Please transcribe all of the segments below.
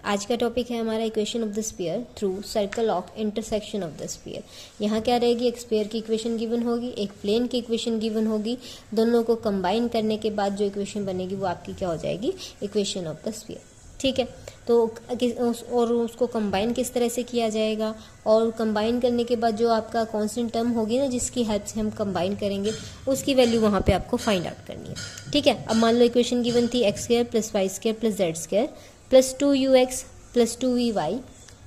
आज का टॉपिक है हमारा equation of the sphere through circle of intersection of the sphere. यहाँ क्या रहेगी, एक स्फीयर की इक्वेशन गिवन होगी, एक प्लेन की इक्वेशन गिवन होगी, दोनों को कंबाइन करने के बाद जो इक्वेशन बनेगी वो आपकी क्या हो जाएगी, इक्वेशन ऑफ द स्फीयर। ठीक है, तो और उसको कंबाइन किस तरह से किया जाएगा, और कंबाइन करने के बाद जो आपका कांस्टेंट टर्म होगी ना जिसकी हेल्प से हम कंबाइन करेंगे उसकी वैल्यू वहाँ पे आपको फाइंड आउट करनी है। ठीक है, अब मान लो इक्वेशन गिवन थी x square plus y square plus z square plus 2ux plus 2vy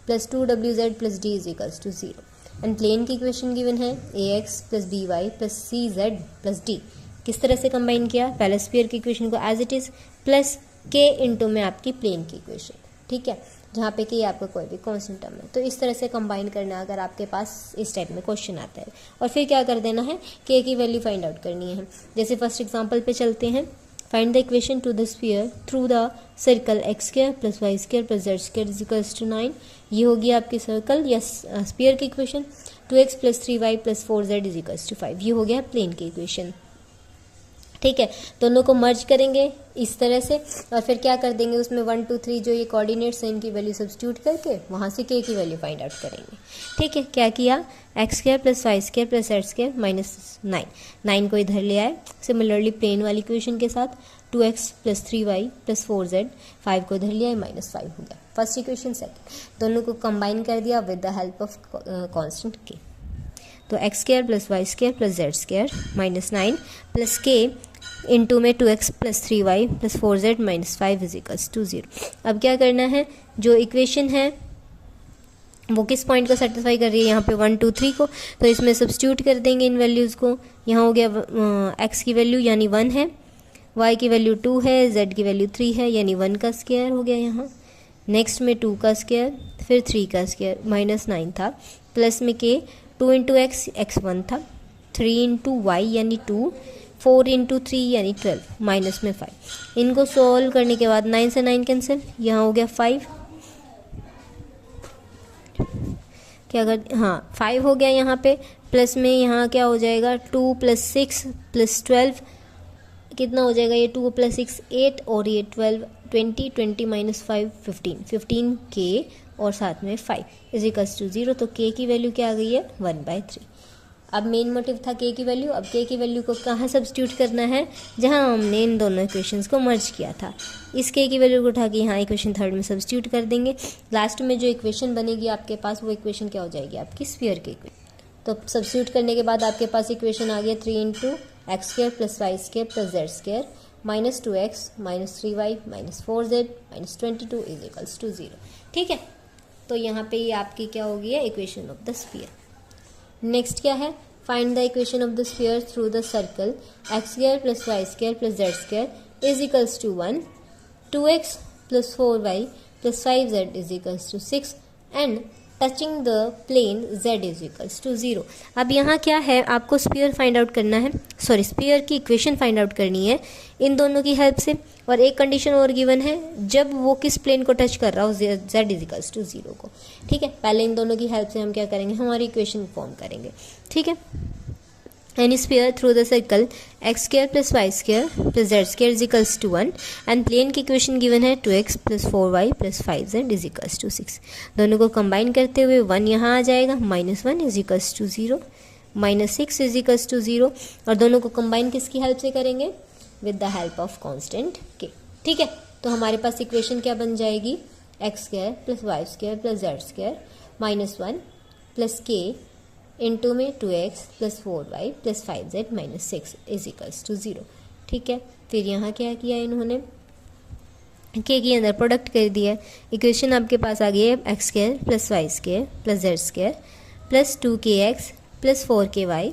plus 2wz plus d is equals to 0 and plane की इक्वेशन गिवन है ax plus by plus cz plus d। किस तरह से combine किया, पहले sphere की equation को as it is plus k into में आपकी प्लेन की इक्वेशन। ठीक है, जहाँ पे कि आपका कोई भी कॉन्स्टेंट टर्म है, तो इस तरह से कंबाइन करना अगर आपके पास इस टाइप में क्वेश्चन आता है। और फिर क्या कर देना है, k की वैल्यू फाइंड आउट करनी है। जैसे फर्स्ट एग्जांपल पे चलते हैं, find the equation to the sphere through the circle x square plus y square plus z square is equals to 9। ये होगी आपकी सर्कल या स्फीयर की equation. 2x plus 3y plus 4z is equals to 5, ये हो गया plane की equation. ठीक है, दोनों को मर्ज करेंगे इस तरह से और फिर क्या कर देंगे, उसमें 1 2 3 जो ये कोऑर्डिनेट्स हैं इनकी वैल्यू सब्स्टिट्यूट करके वहाँ से k की वैल्यू फाइंड आउट करेंगे। ठीक है, क्या किया, x square plus y square plus z square minus 9 को इधर ले आए। सिमिलरली प्लेन वाली इक्वेशन के साथ 2x plus 3y plus 4z 5 को इधर ले आए, माइनस 5 हो गया फर्स्ट इक्वेशन। सेकंड, दोनों को कंबाइन कर दिया with the help of constant k। तो x square plus y square plus z square minus 9 plus k into में 2x plus 3y plus 4z minus 5 is equals to 0। अब क्या करना है, जो इक्वेशन है वो किस पॉइंट को सेटिस्फाई कर रही है, यहाँ पे 1 2 3 को, तो इसमें सब्स्टिट्यूट कर देंगे इन वैल्यूज़ को। यहाँ हो गया x की वैल्यू यानी 1 है, y की वैल्यू 2 है, z की वैल्यू 3 है यानी 1 का स्क्वायर हो गया यहाँ। नेक्स्ट में 2 का स्क्वायर, फिर 3 का स्क्वायर, माइनस 9 था, प्लस में k 2 इंटू एक्स 1 था, 3 इंटू वाई यानी 2, 4 इंटू 3 यानी 12, माइनस में 5। इनको सॉल्व करने के बाद 9 से 9 कैंसिल, यहाँ हो गया 5, क्या कर, हाँ 5 हो गया यहाँ पे, प्लस में यहाँ क्या हो जाएगा 2 प्लस 6 प्लस 12 कितना हो जाएगा, ये 2 प्लस 6 8 और ये 12 20, 20 माइनस 5 15, 15 k और साथ में 5 इज इक्वल्स टू 0। तो k की वैल्यू क्या आ गई है 1/3। अब मेन मोटिव था k की वैल्यू, अब k की वैल्यू को कहाँ सब्स्टिट्यूट करना है, जहाँ हमने इन दोनों इक्वेशंस को मर्ज किया था। इस k की वैल्यू को उठा के यहाँ इक्वेशन थर्ड में सब्स्टिट्यूट कर देंगे। लास्ट में जो इक्वेशन बनेगी आपके पास वो इक्वेशन क्या हो जाएगी, आपकी स्फीयर की इक्वेशन। तो सब्स्टिट्यूट करने के बाद आपके पास इक्वेशन आ गया 3 into x square plus y square plus z square minus 2x minus 3y minus 4z minus 22 is equals to 0। ठीक है, तो यहाँ पे ये आपकी क्या होगी है equation of the sphere. Next क्या है, find the equation of the sphere through the circle x square plus y square plus z square is equals to 1, 2x plus 4y plus 5z is equals to 6 and touching the plane z is equals to 0। अब यहाँ क्या है, आपको sphere find out करना है, sorry sphere की equation find out करनी है इन दोनों की हेल्प से। और एक कंडीशन और गिवन है, जब वो किस प्लेन को टच कर रहा हो z इज इक्वल्स टू 0 को। ठीक है, पहले इन दोनों की हेल्प से हम क्या करेंगे, हमारी इक्वेशन फॉर्म करेंगे। ठीक है, any sphere through the circle x square plus y square plus z square is equals to 1 and plane की इक्वेशन गिवन है 2x plus 4y plus 5z is equals to 6। दोनों को कंबाइन करते हुए 1 यहाँ आ जाएगा, minus 1 is equals to 0, minus 6 is equals to 0। और दोनों को कंबाइन किसकी हेल्प से करेंगे, with the help of constant k। ठीक है, तो हमारे पास इक्वेशन क्या बन जाएगी, x square plus y square plus z square minus 1 plus k into में 2x plus 4y plus 5z minus 6 is equals to 0। ठीक है, फिर यहाँ क्या किया इन्होंने, k के अंदर प्रोडक्ट कर दिया। इक्वेशन आपके पास आ गई है x square plus y square plus z square plus 2kx plus 4ky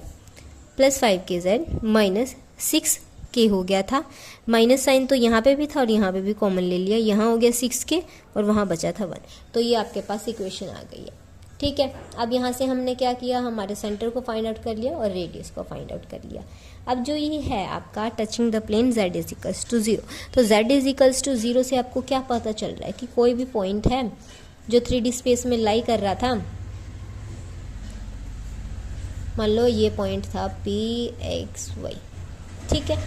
plus 5kz minus 6k हो गया था। माइनस साइन तो यहाँ पे भी था और यहाँ पे भी कॉमन ले लिया, यहाँ हो गया 6k और वहाँ बचा था 1। तो ये आपके पास इक्वेशन आ गई है। ठीक है, अब यहाँ से हमने क्या किया, हमारे सेंटर को फाइंड आउट कर लिया और रेडियस को फाइंड आउट कर लिया। अब जो ये है आपका touching the plane z is equals to 0, तो z इज इक्वल्स टू 0 से आपको क्या पता चल रहा है कि कोई भी पॉइंट है जो 3D स्पेस में लाई कर रहा था। मान लो ये पॉइंट था p x y, ठीक है,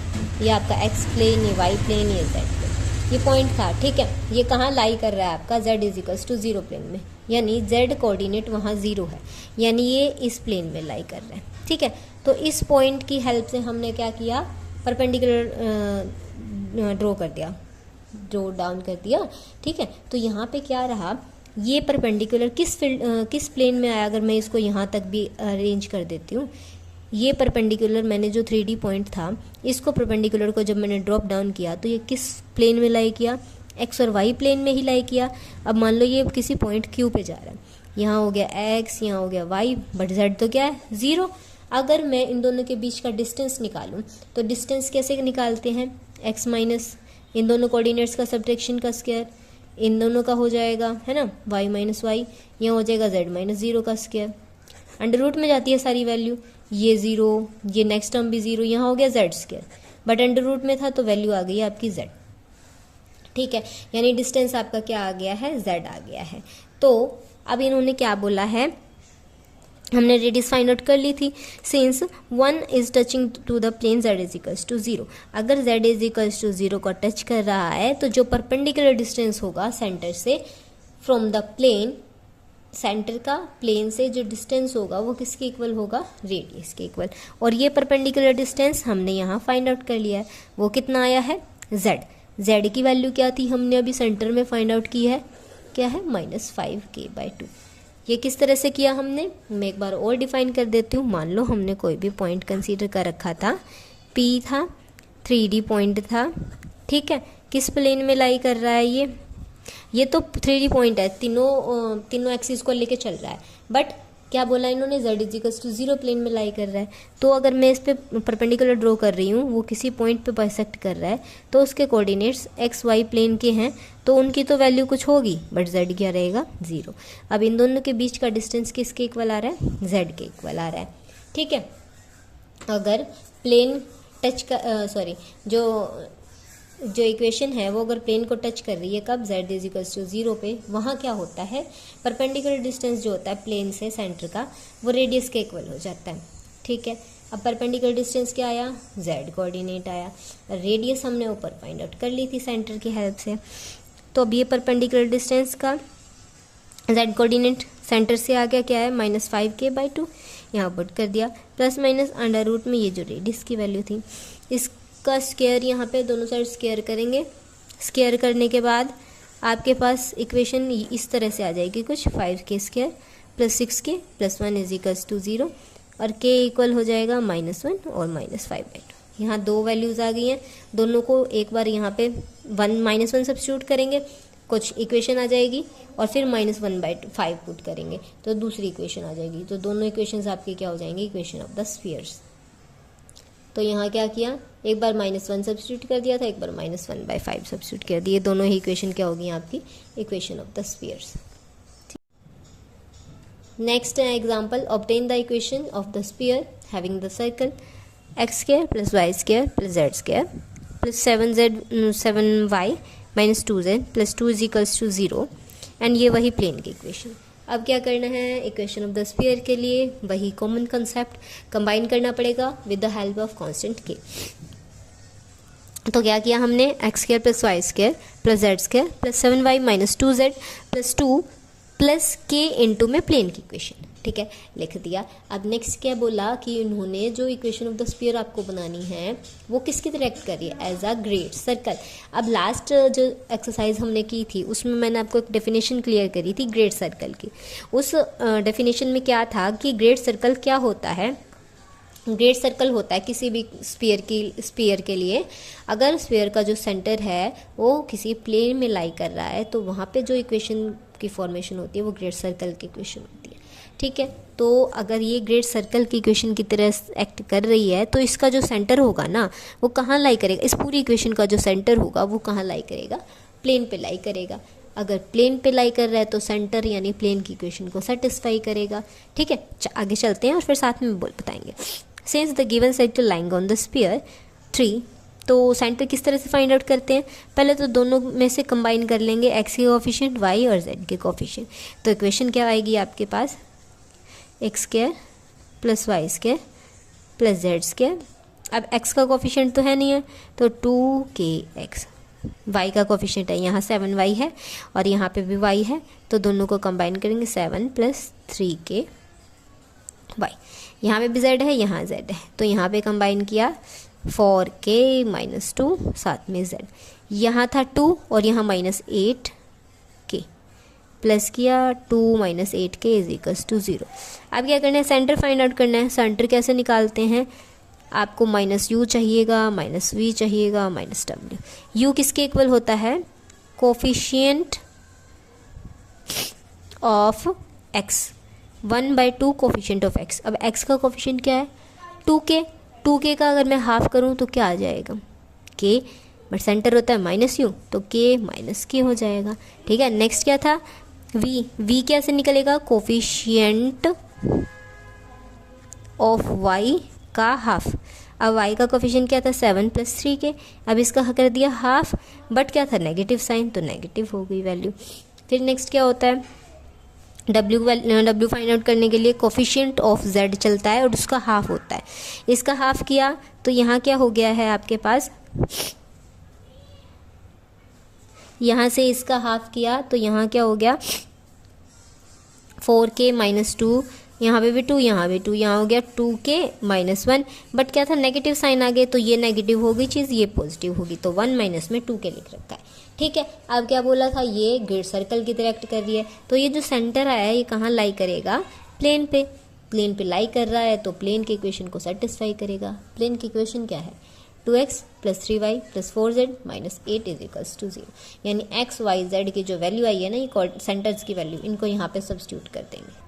ये आपका x प्लेन, ये y प्लेन, ये z प्लेन। ये पॉइंट था, ठीक है। ये कहाँ लाई कर रहा है आपका, z is equals to 0 plane में, यानी z कोऑर्डिनेट वहाँ 0 है, यानी ये इस प्लेन में लाई कर रहा है, ठीक है। तो इस पॉइंट की हेल्प से हमने क्या किया, परपेंडिकुलर ड्रॉ कर दिया, ड्रॉ डाउन कर दिया, ठीक है। तो यहाँ पे क्या रहा, ये परपेंडिकुलर किस प्लेन में आया, अगर मैं इसको यहाँ तक भी अरेंज कर देती हूँ, ये परपेंडिकुलर मैंने जो 3D पॉइंट था, इसको परपेंडिकुलर को जब मैंने ड्रॉप डाउन किया तो ये किस प्लेन में लाई किया, x और y प्लेन में ही लाई किया। अब मान लो ये किसी पॉइंट Q पे जा रहा है, यहाँ हो गया x, यहाँ हो गया y, बट z तो क्या है, 0। अगर मैं इन दोनों के बीच का डिस्टेंस निकालूं तो डिस्टेंस कैसे निकालते हैं, x माइनस इन दोनों कोऑर्डिनेट्स का सब्ट्रैक्शन का स्क्वायर, इन दोनों का हो जाएगा, है ना, y माइनस वाई, यहाँ हो जाएगा z माइनस 0 का स्क्वायर, अंडर रूट में जाती है सारी वैल्यू, ये 0, ये नेक्स्ट टर्म भी 0, यहाँ हो गया z square, but under root में था तो वैल्यू आ गई आपकी z, ठीक है। यानी डिस्टेंस आपका क्या आ गया है, z आ गया है। तो अब इन्होंने क्या बोला है, हमने रेडियस फाइंड आउट कर ली थी, since 1 is touching to the plane z is equals to 0, अगर z इज इक्वल्स टू 0 को टच कर रहा है तो जो परपेंडिकुलर डिस्टेंस होगा सेंटर से फ्रॉम द प्लेन, सेंटर का प्लेन से जो डिस्टेंस होगा वो किसके इक्वल होगा, रेडियस के इक्वल। और ये परपेंडिकुलर डिस्टेंस हमने यहाँ फाइंड आउट कर लिया है, वो कितना आया है, z की वैल्यू क्या थी, हमने अभी सेंटर में फाइंड आउट की है, क्या है, -5k/2। ये किस तरह से किया हमने, मैं एक बार और डिफाइन कर देती हूँ। मान लो हमने कोई भी पॉइंट कंसीडर कर रखा था, P था, 3D पॉइंट था, ठीक है, किस प्लेन में लाई कर रहा है, ये तो 3D पॉइंट है, तीनों एक्सिस को लेके चल रहा है, बट क्या बोला इन्होंने, z is equals to 0 plane में लाई कर रहा है। तो अगर मैं इस पे परपेंडिकुलर ड्रॉ कर रही हूँ, वो किसी पॉइंट पे बाइसेक्ट कर रहा है, तो उसके कोऑर्डिनेट्स x y प्लेन के हैं, तो उनकी तो वैल्यू कुछ होगी, बट z क्या रहेगा, 0। अब इन दोनों के बीच का डिस्टेंस किसके इक्वल आ रहा है, z के इक्वल आ रहा है, ठीक है। अगर प्लेन टच का जो इक्वेशन है वो अगर प्लेन को टच कर रही है, कब, z इज इक्वल्स टू 0 पे, वहाँ क्या होता है, परपेंडिकुलर डिस्टेंस जो होता है प्लेन से सेंटर का, वो रेडियस के इक्वल हो जाता है, ठीक है। अब परपेंडिकुलर डिस्टेंस क्या आया, z कोऑर्डिनेट आया, रेडियस हमने ऊपर फाइंड आउट कर ली थी सेंटर की हेल्प से। तो अब ये परपेंडिकुलर डिस्टेंस का z कोऑर्डिनेट सेंटर से आ गया, क्या है, -5k/2, यहाँ पुट कर दिया, प्लस माइनस अंडर रूट में ये जो रेडियस की वैल्यू थी, इसका स्क्वायर यहाँ पे दोनों साइड स्क्वायर करेंगे, स्क्वायर करने के बाद आपके पास इक्वेशन इस तरह से आ जाएगी कुछ, 5k² + 6k + 1 is equals to 0, और k इक्वल हो जाएगा -1 और -5/2। यहाँ दो वैल्यूज़ आ गई हैं, दोनों को एक बार यहाँ पे -1 सब्स्टिट्यूट करेंगे, कुछ इक्वेशन आ जाएगी, और फिर -1/5 पुट करेंगे तो दूसरी इक्वेशन आ जाएगी। तो दोनों इक्वेशंस आपकी क्या हो जाएंगी, इक्वेशन ऑफ द स्फीयर्स। तो यहाँ क्या किया, एक बार -1 सब्स्टिट्यूट कर दिया था, एक बार -1/5 सब्स्टिट्यूट कर दिए, दोनों ही इक्वेशन क्या होगी आपकी, equation of the spheres. Next example, obtain the equation of the sphere having the circle x² + y² + z² + 7y - 2z + 2 = 0, and ये वही प्लेन की इक्वेशन। अब क्या करना है, इक्वेशन ऑफ द स्फीयर के लिए वही कॉमन कंसेप्ट कंबाइन करना पड़ेगा with the help of constant k। तो क्या किया हमने, x² + y² + z² + 7y - 2z + 2 + k into में प्लेन की इक्वेशन, ठीक है, लिख दिया। अब नेक्स्ट क्या बोला कि इन्होंने जो इक्वेशन ऑफ द स्फीयर आपको बनानी है वो किसकी तरह एक्ट कर रही है, एज अ ग्रेट सर्कल। अब लास्ट जो एक्सरसाइज हमने की थी उसमें मैंने आपको एक डेफिनेशन क्लियर करी थी ग्रेट सर्कल की। उस डेफिनेशन में क्या था कि ग्रेट सर्कल क्या होता है, ग्रेट सर्कल होता है किसी भी स्फीयर के लिए, अगर स्फीयर का जो सेंटर है वो किसी प्लेन में लाई कर रहा है तो वहाँ पे जो इक्वेशन की फॉर्मेशन होती है वो ग्रेट सर्कल की इक्वेशन होती है, ठीक है। तो अगर ये ग्रेट सर्कल की इक्वेशन की तरह एक्ट कर रही है तो इसका जो सेंटर होगा ना वो कहाँ लाई करेगा, इस पूरी इक्वेशन का जो सेंटर होगा वो कहाँ लाई करेगा, प्लेन पे लाई करेगा। अगर प्लेन पे लाई कर रहा है तो सेंटर यानी प्लेन की इक्वेशन को सेटिस्फाई करेगा, ठीक है। आगे चलते हैं और फिर साथ में बताएंगे। Since the given sector lying on the sphere 3, तो सेंटर किस तरह से फाइंड आउट करते हैं, पहले तो दोनों में से कंबाइन कर लेंगे, x के कोफिशिएंट y और z के कोफिशिएंट। तो इक्वेशन क्या आएगी आपके पास, x² + y² + z²। अब x का कोफिशिएंट तो है नहीं है तो 2kx y का कोफिशिएंट है, यहाँ 7y है और यहाँ पे भी y है, तो दोनों को कंबाइन करेंगे 7 + 3k y। यहाँ पे भी z है, यहाँ z है, तो यहाँ पे कंबाइन किया 4k - 2 साथ में z। यहाँ था 2 और यहाँ -8k, प्लस किया 2 - 8k = 0। अब क्या करना है, सेंटर फाइंड आउट करना है। सेंटर कैसे निकालते हैं, आपको -u चाहिएगा, -v चाहिएगा, -w। u किसके इक्वल होता है, coefficient of x, 1/2 coefficient of x। अब x का कोफिशिएंट क्या है, 2k। 2k का अगर मैं हाफ करूँ तो क्या आ जाएगा, k, बट सेंटर होता है -u, तो k - k हो जाएगा। ठीक है, नेक्स्ट क्या था, v कैसे निकलेगा, कोफिशिएंट ऑफ y का हाफ। अब y का कोफिशिएंट क्या था, 7 + 3k। अब इसका कर दिया हाफ, बट क्या था, नेगेटिव साइन, तो नेगेटिव हो गई वैल्यू। फिर नेक्स्ट क्या होता है, w फाइंड आउट करने के लिए कोफिशिएंट ऑफ z चलता है और उसका हाफ होता है। इसका हाफ किया तो यहाँ क्या हो गया है आपके पास, यहाँ से इसका हाफ किया तो यहाँ क्या हो गया, 4k - 2, यहाँ पे भी 2, यहाँ भी 2, यहाँ हो गया 2k - 1। बट क्या था, नेगेटिव साइन आ गए, तो ये नेगेटिव हो गई चीज़, ये पॉजिटिव होगी, तो 1 - में 2k लिख रखा है। ठीक है, अब क्या बोला था, ये ग्रिड सर्कल की तरह एक्ट कर रही है, तो ये जो सेंटर आया है ये कहाँ लाई करेगा, प्लेन पे। प्लेन पे लाई कर रहा है तो प्लेन के इक्वेशन को सेटिस्फाई करेगा। प्लेन की इक्वेशन क्या है, 2x + 3y + 4z - 8 = 0। यानी x, y, z की जो वैल्यू आई है ना, ये सेंटर्स की वैल्यू, इनको यहाँ पे सब्स्टिट्यूट कर देंगे।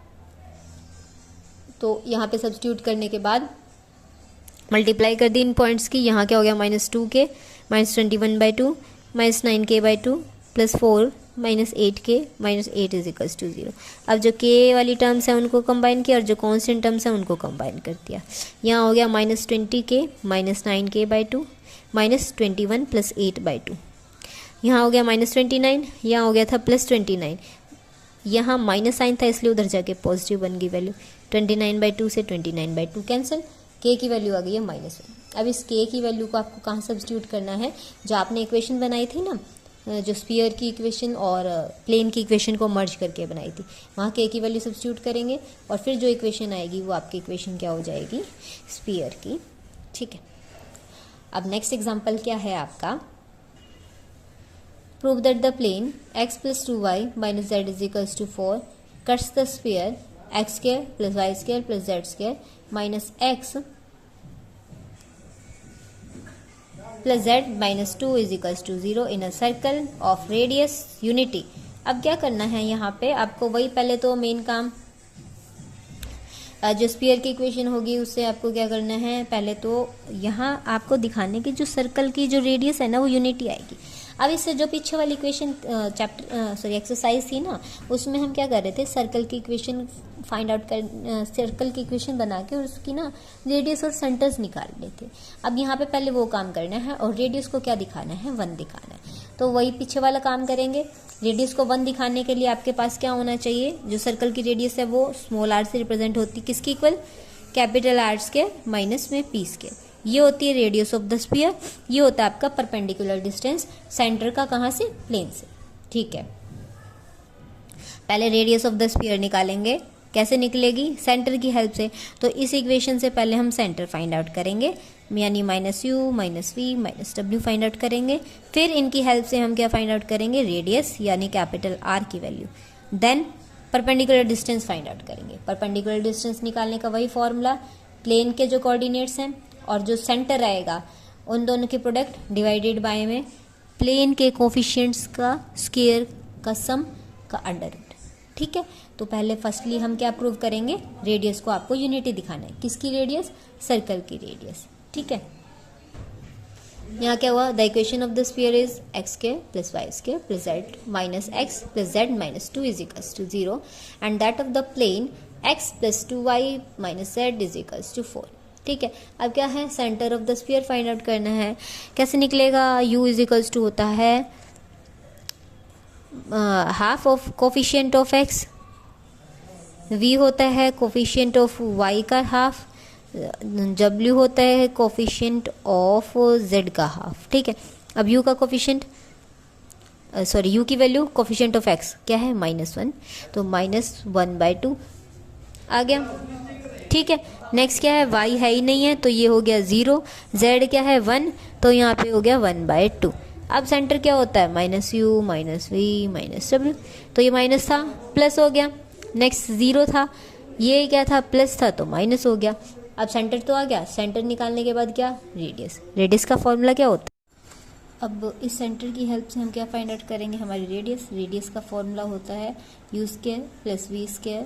तो यहाँ पे सब्स्टिट्यूट करने के बाद मल्टीप्लाई कर दी इन पॉइंट्स की। यहाँ क्या हो गया, -2k - 21/2 - 9k/2 + 4 - 8k - 8 = 0। अब जो k वाली टर्म्स हैं उनको कंबाइन किया और जो कॉन्स्टेंट टर्म्स हैं उनको कंबाइन कर दिया। यहाँ हो गया -20k - 9k/2 - 21 + 8/2। यहाँ हो गया -29, यहाँ हो गया था +29। यहाँ माइनस साइन था इसलिए उधर जाके पॉजिटिव बन गई वैल्यू। 29/2 से 29/2 कैंसिल, k की वैल्यू आ गई है -1। अब इस k की वैल्यू को आपको कहाँ सब्स्टिट्यूट करना है, जो आपने इक्वेशन बनाई थी ना, जो स्फीयर की इक्वेशन और प्लेन की इक्वेशन को मर्ज करके बनाई थी, वहाँ k की वैल्यू सब्स्टिट्यूट करेंगे और फिर जो इक्वेशन आएगी वो आपकी इक्वेशन क्या हो जाएगी, स्फीयर की। ठीक है, अब नेक्स्ट एग्जाम्पल क्या है आपका, prove that the plane x + 2y - z = 4 cuts the sphere x² + y² + z² - x + z - 2 = 0 in a circle of radius unity। अब क्या करना है यहाँ पे आपको, वही पहले तो मेन काम, जो स्फीयर की इक्वेशन होगी उससे आपको क्या करना है, पहले तो यहाँ आपको दिखाने की जो सर्कल की जो रेडियस है ना वो यूनिटी आएगी। अब इससे जो पीछे वाली इक्वेशन एक्सरसाइज थी ना, उसमें हम क्या कर रहे थे, सर्कल की इक्वेशन फाइंड आउट कर, सर्कल की इक्वेशन बना के और उसकी ना रेडियस और सेंटर्स निकाल रहे थे। अब यहाँ पे पहले वो काम करना है और रेडियस को क्या दिखाना है, 1 दिखाना है, तो वही पीछे वाला काम करेंगे। रेडियस को 1 दिखाने के लिए आपके पास क्या होना चाहिए, जो सर्कल की रेडियस है वो स्मॉल r से रिप्रेजेंट होती है, किसकी इक्वल, कैपिटल R² माइनस में p²। ये होती है रेडियस ऑफ द स्फीयर, ये होता है आपका परपेंडिकुलर डिस्टेंस सेंटर का, कहाँ से, प्लेन से। ठीक है, पहले रेडियस ऑफ द स्फीयर निकालेंगे, कैसे निकलेगी, सेंटर की हेल्प से। तो इस इक्वेशन से पहले हम सेंटर फाइंड आउट करेंगे, यानी -u - v - w find out करेंगे। फिर इनकी हेल्प से हम क्या फाइंड आउट करेंगे, रेडियस यानी कैपिटल R की value. Then perpendicular distance find out करेंगे। परपेंडिकुलर डिस्टेंस निकालने का वही फॉर्मूला, प्लेन के जो कोऑर्डिनेट्स हैं और जो सेंटर आएगा उन दोनों के प्रोडक्ट डिवाइडेड बाय में प्लेन के कोफिशिएंट्स का स्क्वायर का सम का अंडर रूट। ठीक है, तो पहले फर्स्टली हम क्या प्रूव करेंगे, रेडियस को आपको यूनिटी दिखाना है, किसकी रेडियस, सर्कल की रेडियस। ठीक है, यहाँ क्या हुआ, the equation of the sphere is x² + y² + z - x + z - 2 = 0 and that of the plane x + 2y - z = 4। ठीक है, अब क्या है, centre of the sphere find out करना है। कैसे निकलेगा, u = होता है half of coefficient of x, v होता है कोफिशिएंट ऑफ y का हाफ, w होता है कोफिशिएंट ऑफ z का हाफ। ठीक है, अब u का कोफिशिएंट सॉरी u की वैल्यू कोफिशिएंट ऑफ x क्या है -1, तो -1/2 आ गया। ठीक है, नेक्स्ट क्या है, y है ही नहीं है तो ये हो गया 0, z क्या है 1 तो यहाँ पे हो गया 1/2। अब सेंटर क्या होता है, -u -v -w, तो ये माइनस था प्लस हो गया। नेक्स्ट 0 था, ये क्या था प्लस था तो माइनस हो गया। अब सेंटर तो आ गया, सेंटर निकालने के बाद क्या, रेडियस, रेडियस का फॉर्मूला क्या होता है। अब इस सेंटर की हेल्प से हम क्या फाइंड आउट करेंगे, हमारी रेडियस, रेडियस का फॉर्मूला होता है u² + v²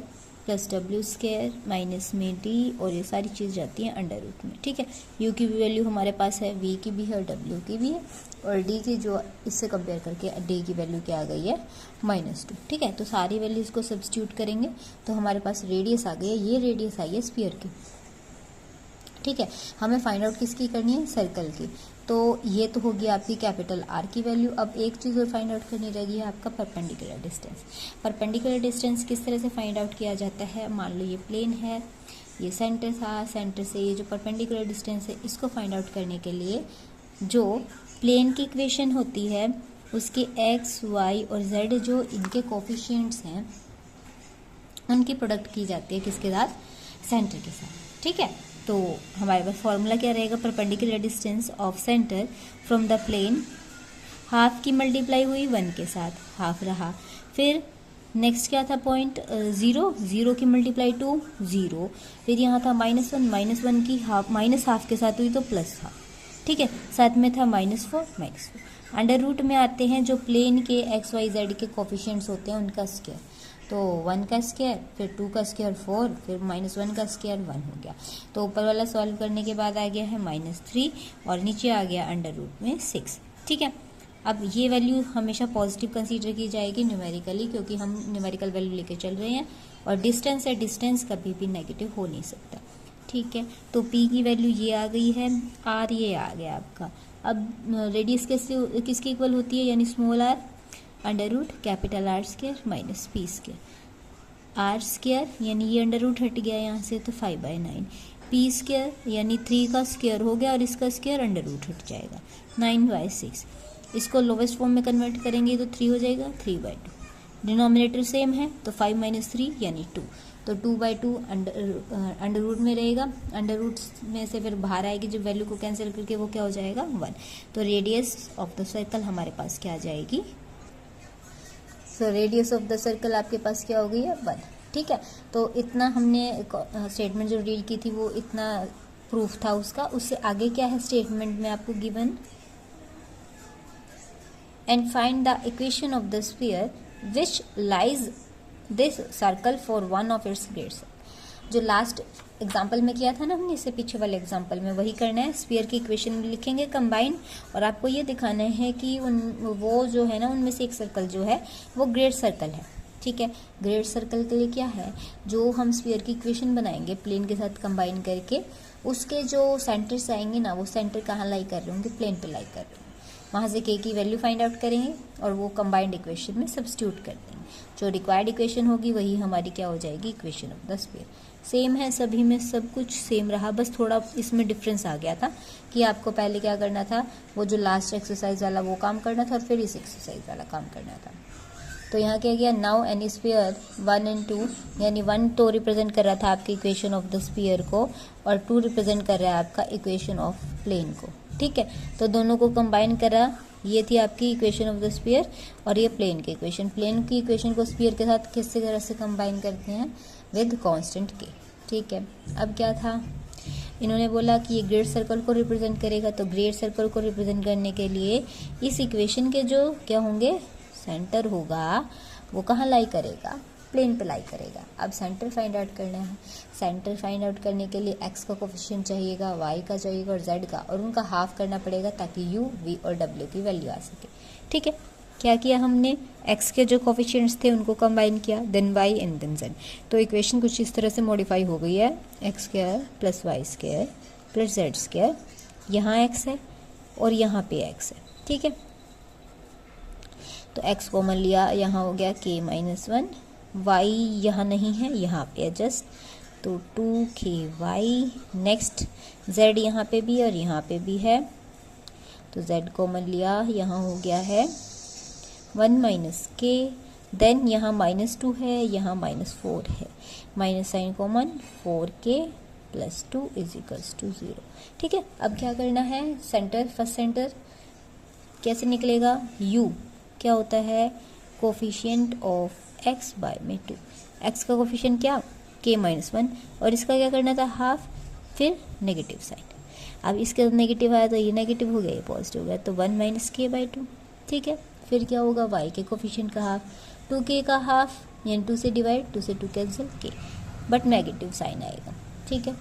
+ w² माइनस में d, और ये सारी चीज़ जाती है अंडर रूट में। ठीक है, u की भी वैल्यू हमारे पास है, v की भी है और w की भी है, और d की जो इससे कंपेयर करके d की वैल्यू क्या आ गई है -2। ठीक है, तो सारी वैल्यूज़ को सब्स्टिट्यूट करेंगे तो हमारे पास रेडियस आ गई है, ये रेडियस आई है स्फीयर की। ठीक है, हमें फाइंड आउट किसकी करनी है, सर्कल की। तो ये तो होगी आपकी कैपिटल R की वैल्यू। अब एक चीज़ और फाइंड आउट करनी रहेगी है आपका परपेंडिकुलर डिस्टेंस। परपेंडिकुलर डिस्टेंस किस तरह से फाइंड आउट किया जाता है, मान लो ये प्लेन है, ये सेंटर था, सेंटर से ये जो परपेंडिकुलर डिस्टेंस है इसको फाइंड आउट करने के लिए जो प्लेन की इक्वेशन होती है उसके x, y और z जो इनके कोफिशिएंट्स हैं उनकी प्रोडक्ट की जाती है किसके साथ, सेंटर के साथ। ठीक है, तो हमारे पास फॉर्मूला क्या रहेगा, perpendicular distance of centre from the plane, half की मल्टीप्लाई हुई 1 के साथ, हाफ रहा। फिर नेक्स्ट क्या था पॉइंट 0, 0 की मल्टीप्लाई 2 0, फिर यहाँ था -1, -1 की हाफ, माइनस हाफ के साथ हुई तो प्लस हाफ। ठीक है, साथ में था -4 अंडर रूट में आते हैं जो प्लेन के x, y, z के कोफिशिएंट्स होते हैं उनका स्क्वायर, तो 1 का स्क्वायर, फिर 2 का स्क्वायर 4, फिर -1 का स्क्वायर 1 हो गया। तो ऊपर वाला सॉल्व करने के बाद आ गया है -3 और नीचे आ गया अंडर रूट में 6। ठीक है, अब ये वैल्यू हमेशा पॉजिटिव कंसीडर की जाएगी न्यूमेरिकली, क्योंकि हम न्यूमेरिकल वैल्यू लेके चल रहे हैं और डिस्टेंस है, डिस्टेंस कभी भी नेगेटिव हो नहीं सकता। ठीक है, तो p की वैल्यू ये आ गई है, r ये आ गया आपका। अब रेडियस कैसे किसकी इक्वल होती है, यानी small r under root capital R² minus p², R² यानी ये अंडर रूट हट गया यहाँ से तो 5/9, p² यानी 3 का स्क्वायर हो गया और इसका स्क्वायर अंडर रूट हट जाएगा 9/6। इसको लोवेस्ट फॉर्म में कन्वर्ट करेंगे तो 3 हो जाएगा 3/2। डिनोमिनेटर सेम है तो 5 - 3 यानी 2, तो 2/2 अंडर रूट में रहेगा, अंडर रूट में से फिर बाहर आएगी जब वैल्यू को कैंसिल करके वो क्या हो जाएगा 1। तो रेडियस ऑफ द सर्कल हमारे पास क्या आ जाएगी, so radius of the circle आपके पास क्या हो गई है 1। ठीक है, तो इतना हमने स्टेटमेंट जो रीड की थी वो इतना प्रूफ था उसका। उससे आगे क्या है स्टेटमेंट में आपको given, and find the equation of the sphere which lies this circle for one of its grades. जो लास्ट एग्जाम्पल में किया था ना हमने, इससे पीछे वाले एग्जाम्पल में वही करना है। स्फीयर की इक्वेशन लिखेंगे कंबाइन, और आपको ये दिखाना है कि वो जो है ना उनमें से एक सर्कल जो है वो ग्रेड सर्कल है। ठीक है, ग्रेड सर्कल के लिए क्या है, जो हम स्फीयर की इक्वेशन बनाएंगे प्लेन के साथ कंबाइन करके, उसके जो सेंटर्स आएंगे ना वो सेंटर कहाँ लाई कर रहे होंगे, प्लेन पे लाई कर रहे होंगे। वहाँ से k की वैल्यू फाइंड आउट करेंगे और वो कंबाइंड इक्वेशन में सब्स्टिट्यूट कर देंगे। जो रिक्वायर्ड इक्वेशन होगी वही हमारी क्या हो जाएगी, equation of the sphere. Same है सभी में, सब कुछ सेम रहा, बस थोड़ा इसमें डिफरेंस आ गया था कि आपको पहले क्या करना था, वो जो लास्ट एक्सरसाइज वाला वो काम करना था और फिर इस एक्सरसाइज वाला काम करना था। तो यहाँ क्या गया, नाउ एनी स्फीयर 1 and 2, यानी 1 तो रिप्रेजेंट कर रहा था आपकी इक्वेशन ऑफ द स्फीयर को और 2 रिप्रेजेंट कर रहा है आपका इक्वेशन ऑफ प्लेन को। ठीक है, तो दोनों को कंबाइन करा, ये थी आपकी इक्वेशन ऑफ द स्फीयर और ये प्लेन की इक्वेशन। प्लेन की इक्वेशन को स्फीयर के साथ किस तरह से कंबाइन करते हैं, विद कांस्टेंट k। ठीक है, अब क्या था, इन्होंने बोला कि ये ग्रेड सर्कल को रिप्रेजेंट करेगा, तो ग्रेड सर्कल को रिप्रेजेंट करने के लिए इस इक्वेशन के जो क्या होंगे, सेंटर होगा वो कहाँ लाई करेगा, प्लेन पे लाई करेगा। अब सेंटर फाइंड आउट करना है। सेंटर फाइंड आउट करने के लिए x का कोफिशिएंट चाहिएगा, y का चाहिएगा और z का, और उनका हाफ करना पड़ेगा ताकि u, v और w की वैल्यू आ सके। ठीक है, क्या किया हमने, x के जो कोफिशिएंट्स थे उनको कंबाइन किया, then y and then z। तो इक्वेशन कुछ इस तरह से मॉडिफाई हो गई है, x² + y² + z²। यहाँ x है और यहाँ पे x है। ठीक है, तो x कॉमन लिया, यहाँ हो गया k - 1, y यहाँ नहीं है, यहाँ पे एडजस्ट, तो 2ky। नेक्स्ट z यहाँ पे भी और यहाँ पे भी है, तो z कॉमन लिया, यहाँ हो गया है 1 माइनस के, देन यहाँ -2 है, यहाँ -4 है, minus sign common, 4k plus 2 is equals to 0। ठीक है, अब क्या करना है, सेंटर, फर्स्ट सेंटर कैसे निकलेगा, u क्या होता है, कोफिशिएंट ऑफ x बाय में 2, x का कोफिशिएंट क्या, k-1, और इसका क्या करना था, हाफ, फिर नेगेटिव साइन। अब इसके नेगेटिव आया तो ये नेगेटिव हो गया, ये पॉजिटिव हो गया, तो 1 माइनस के बाई 2। ठीक है, फिर क्या होगा, y के कोफिशिएंट का हाफ, 2k का हाफ, यानी 2 से डिवाइड, 2 से 2 cancel, k, but negative sign आएगा। ठीक है,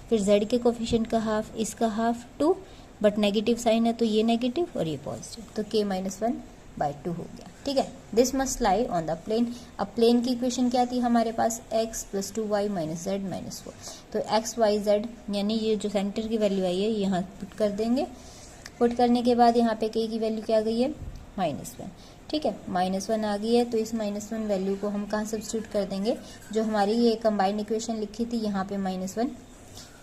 फिर z के कोफिशिएंट का हाफ, इसका हाफ 2, बट नेगेटिव साइन है तो ये नेगेटिव और ये पॉजिटिव, तो k-1 बाई 2 हो गया। ठीक है, this must lie on the plane. अब प्लेन की इक्वेशन क्या थी हमारे पास, x plus 2y minus z minus 4, तो x y z यानी ये जो सेंटर की वैल्यू आई है यहाँ पुट कर देंगे। पुट करने के बाद यहाँ पे k की वैल्यू क्या आ गई है, -1। ठीक है, -1 आ गई है, तो इस -1 वैल्यू को हम कहाँ सब्स्टिट्यूट कर देंगे, जो हमारी ये कंबाइंड इक्वेशन लिखी थी यहाँ पे -1,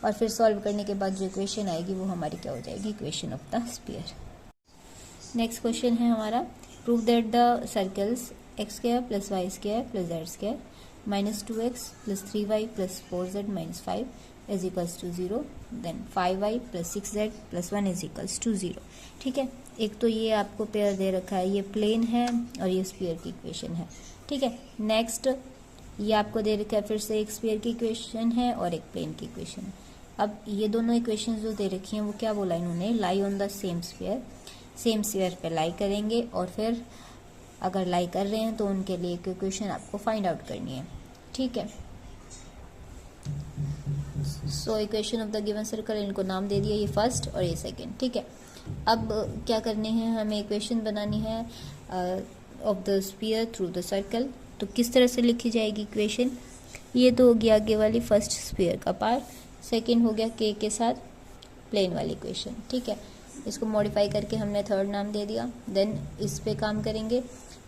और फिर सॉल्व करने के बाद जो इक्वेशन आएगी वो हमारी क्या हो जाएगी, equation of the sphere. Next question है हमारा, prove that the circles x² plus y² plus z² -2x plus 3y plus 4z minus 5 is equals to 0, then 5y plus 6z plus 1 is equals to 0। ठीक है, एक तो ये आपको pair दे रखा है, ये प्लेन है और ये स्फीयर की इक्वेशन है। ठीक है, नेक्स्ट ये आपको दे रखा है फिर से एक स्फीयर की इक्वेशन है और एक प्लेन की इक्वेशन है। अब ये दोनों इक्वेशन जो दे रखी हैं वो क्या बोला इन्होंने, लाई on the same sphere, same sphere पे लाई करेंगे, और फिर अगर लाई कर रहे हैं तो उनके लिए एक इक्वेशन आपको फाइंड आउट करनी है। ठीक है, so equation of the given circle, इनको नाम दे दिया, ये फर्स्ट और ये सेकंड। ठीक है, अब क्या करने हैं, हमें इक्वेशन बनानी है of the sphere through the circle. तो किस तरह से लिखी जाएगी इक्वेशन, ये तो हो गया आगे वाली फर्स्ट स्फीयर का पार्ट, सेकंड हो गया के साथ प्लेन वाली इक्वेशन। ठीक है, इसको मॉडिफाई करके हमने थर्ड नाम दे दिया, देन इस पे काम करेंगे,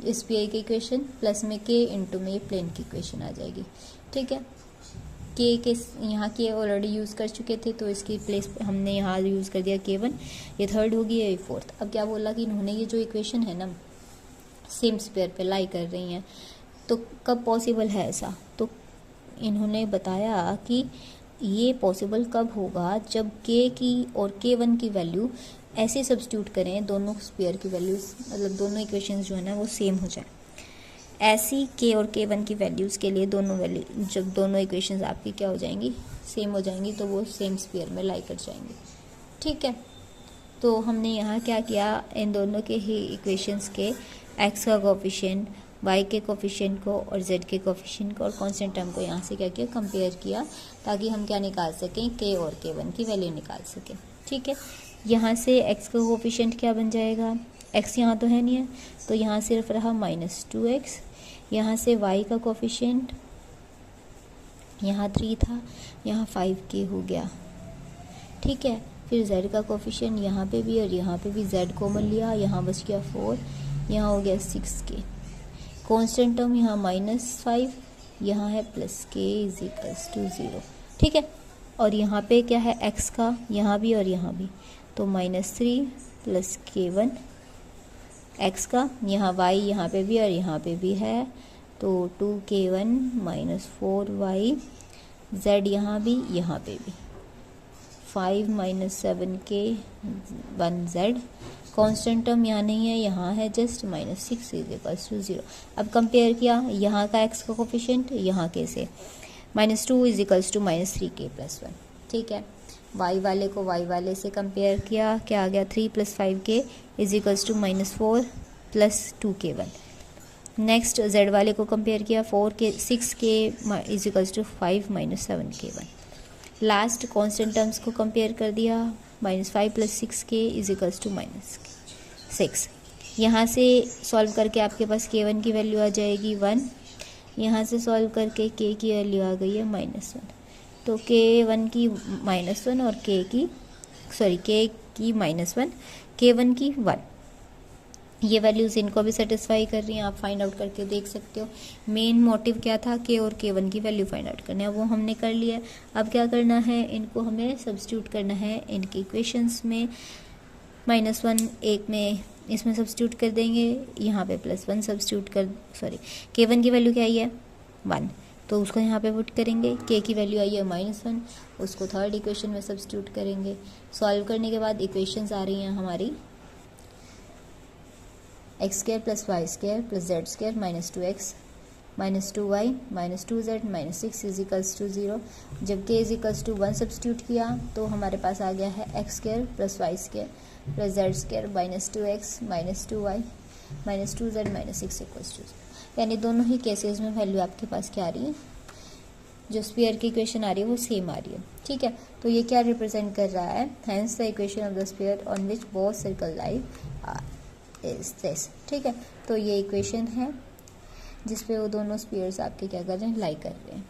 इस पी की इक्वेशन प्लस में के इंटू में प्लेन की इक्वेशन आ जाएगी। ठीक है, के यहाँ के ऑलरेडी यूज़ कर चुके थे तो इसकी प्लेस पे हमने यहाँ यूज़ कर दिया k1, ये थर्ड होगी, ये फोर्थ। अब क्या बोला कि इन्होंने ये जो इक्वेशन है ना सेम स्पेयर पे लाई कर रही हैं, तो कब पॉसिबल है ऐसा, तो इन्होंने बताया कि ये पॉसिबल कब होगा, जब k की और k1 की वैल्यू ऐसे सब्स्टिट्यूट करें, दोनों स्फीयर की वैल्यूज मतलब दोनों इक्वेशंस जो है ना वो सेम हो जाए। ऐसी k और k1 की वैल्यूज़ के लिए दोनों वैल्यू, जब दोनों इक्वेशंस आपकी क्या हो जाएंगी, सेम हो जाएंगी, तो वो सेम स्फीयर में लाई कर जाएंगे। ठीक है, तो हमने यहाँ क्या किया, इन दोनों के ही इक्वेशंस के x का कोफिशिएंट, y के कोफिशिएंट को और z के कोफिशिएंट को और कांस्टेंट टर्म को यहाँ से क्या किया, कंपेयर किया, ताकि हम क्या निकाल सकें, k और k1 की वैल्यू निकाल सकें। ठीक है, यहाँ से x का कोफिशिएंट क्या बन जाएगा, x यहाँ तो है नहीं है, तो यहाँ सिर्फ रहा -2x, यहाँ से y का कोफिशिएंट यहाँ 3 था, यहाँ 5k हो गया। ठीक है, फिर z का कोफिशिएंट यहाँ पे भी और यहाँ पे भी z कॉमन लिया, यहाँ बच गया 4, यहाँ हो गया 6k, कांस्टेंट टर्म यहाँ -5, यहाँ है +k इज इक्वल्स टू 0। ठीक है, और यहाँ पे क्या है x का, यहाँ भी और यहाँ भी, तो -3 + k1 x का, यहाँ y यहाँ पे भी और यहाँ पे भी है, तो 2k1 - 4y, z यहाँ भी यहाँ पे भी, 5 - 7k 1z, कांस्टेंट टर्म यहाँ नहीं है, यहाँ है जस्ट -6 इज इक्वल्स टू 0। अब कंपेयर किया, यहाँ का x का कोफिशिएंट यहाँ के से, -2 इज इक्वल्स टू -3k + 1। ठीक है, y वाले को y वाले से कंपेयर किया, क्या आ गया, 3 + 5k is equals to -4 + 2k1। Next z वाले को कंपेयर किया, 6k is equals to 5 - 7k1। Last constant terms को कंपेयर कर दिया, -5 + 6k इज इक्वल्स टू -6। यहाँ से सॉल्व करके आपके पास k1 की वैल्यू आ जाएगी 1, यहाँ से सॉल्व करके k की वैल्यू आ गई है -1, तो k1 की -1 और k की -1, k1 की 1, ये वैल्यूज़ इनको भी सेटिस्फाई कर रही हैं, आप फाइंड आउट करके देख सकते हो। मेन मोटिव क्या था, k और k1 की वैल्यू फाइंड आउट करना है, वो हमने कर लिया। अब क्या करना है, इनको हमें सब्स्टिट्यूट करना है इनकी इक्वेशंस में, -1 एक में इसमें सब्स्टिट्यूट कर देंगे, यहाँ पे +1 सब्स्टिट्यूट कर, सॉरी k1 की वैल्यू क्या आई है 1, तो उसको यहाँ पे पुट करेंगे। k की वैल्यू आई है -1, उसको थर्ड इक्वेशन में सब्स्टिट्यूट करेंगे। सॉल्व करने के बाद इक्वेशंस आ रही हैं हमारी x² + y² + z² -2x -2y -2z -6 = 0। जब k = 1 सब्स्टिट्यूट किया तो हमारे पास आ गया है x² + y² + z² -2x -2y -2z -6 = 0। यानी दोनों ही केसेस में वैल्यू आपके पास क्या आ रही है, जो स्फीयर की इक्वेशन आ रही है वो सेम आ रही है। ठीक है, तो ये क्या रिप्रेजेंट कर रहा है, hence the equation of the sphere on which both circle lie is this. ठीक है, तो ये इक्वेशन है जिसपे वो दोनों स्फीयर्स आपके क्या कर रहे हैं, लाई कर रहे हैं।